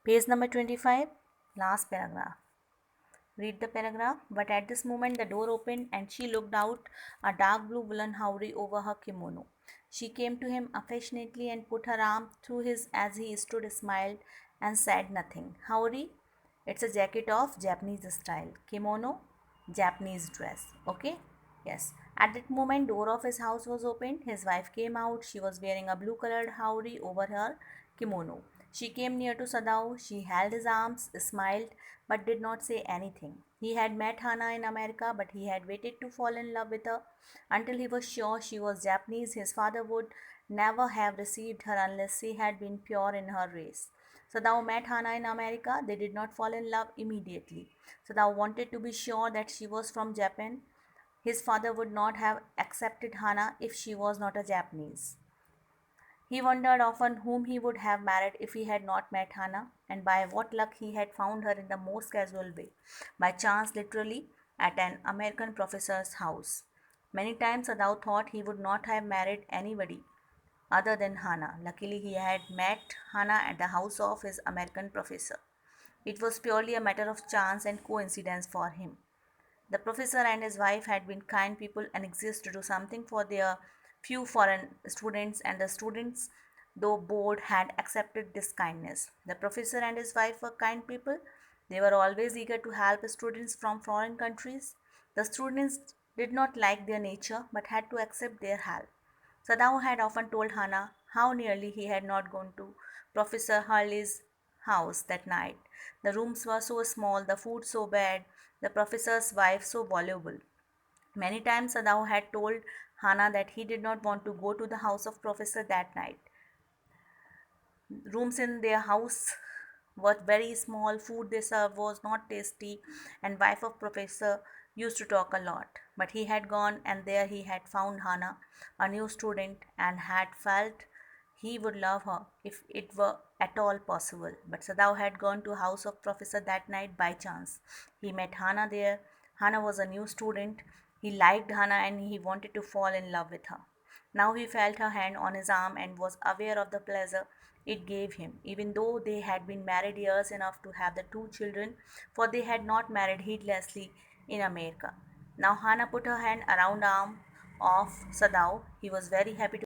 Page number 25, last paragraph. Read the paragraph. But at this moment, the door opened and she looked out a dark blue woolen houri over her kimono. She came to him affectionately and put her arm through his as he stood, smiled, and said nothing. Houri, it's a jacket of Japanese style. Kimono, Japanese dress. Okay? Yes. At that moment, door of his house was opened. His wife came out. She was wearing a blue colored houri over her kimono. She came near to Sadao. She held his arms, smiled, but did not say anything. He had met Hana in America, but he had waited to fall in love with her until he was sure she was Japanese. His father would never have received her unless she had been pure in her race. Sadao met Hana in America. They did not fall in love immediately. Sadao wanted to be sure that she was from Japan. His father would not have accepted Hana if she was not a Japanese. He wondered often whom he would have married if he had not met Hannah, and by what luck he had found her in the most casual way, by chance literally, at an American professor's house. Many times Sadao thought he would not have married anybody other than Hannah. Luckily, he had met Hannah at the house of his American professor. It was purely a matter of chance and coincidence for him. The professor and his wife had been kind people and anxious to do something for their few foreign students, and the students, though bored, had accepted this kindness. The professor and his wife were kind people. They were always eager to help students from foreign countries. The students did not like their nature but had to accept their help. Sadao had often told Hannah how nearly he had not gone to Professor Hurley's house that night. The rooms were so small, the food so bad, the professor's wife so voluble. Many times Sadao had told Hannah that he did not want to go to the house of Professor that night. Rooms in their house were very small, food they served was not tasty, and wife of Professor used to talk a lot. But he had gone, and there he had found Hannah, a new student, and had felt he would love her if it were at all possible. But Sadao had gone to house of Professor that night by chance. He met Hannah there. Hannah was a new student. He liked Hannah and he wanted to fall in love with her. Now he felt her hand on his arm and was aware of the pleasure it gave him, even though they had been married years enough to have the two children, for they had not married heedlessly in America. Now Hannah put her hand around the arm of Sadao. He was very happy to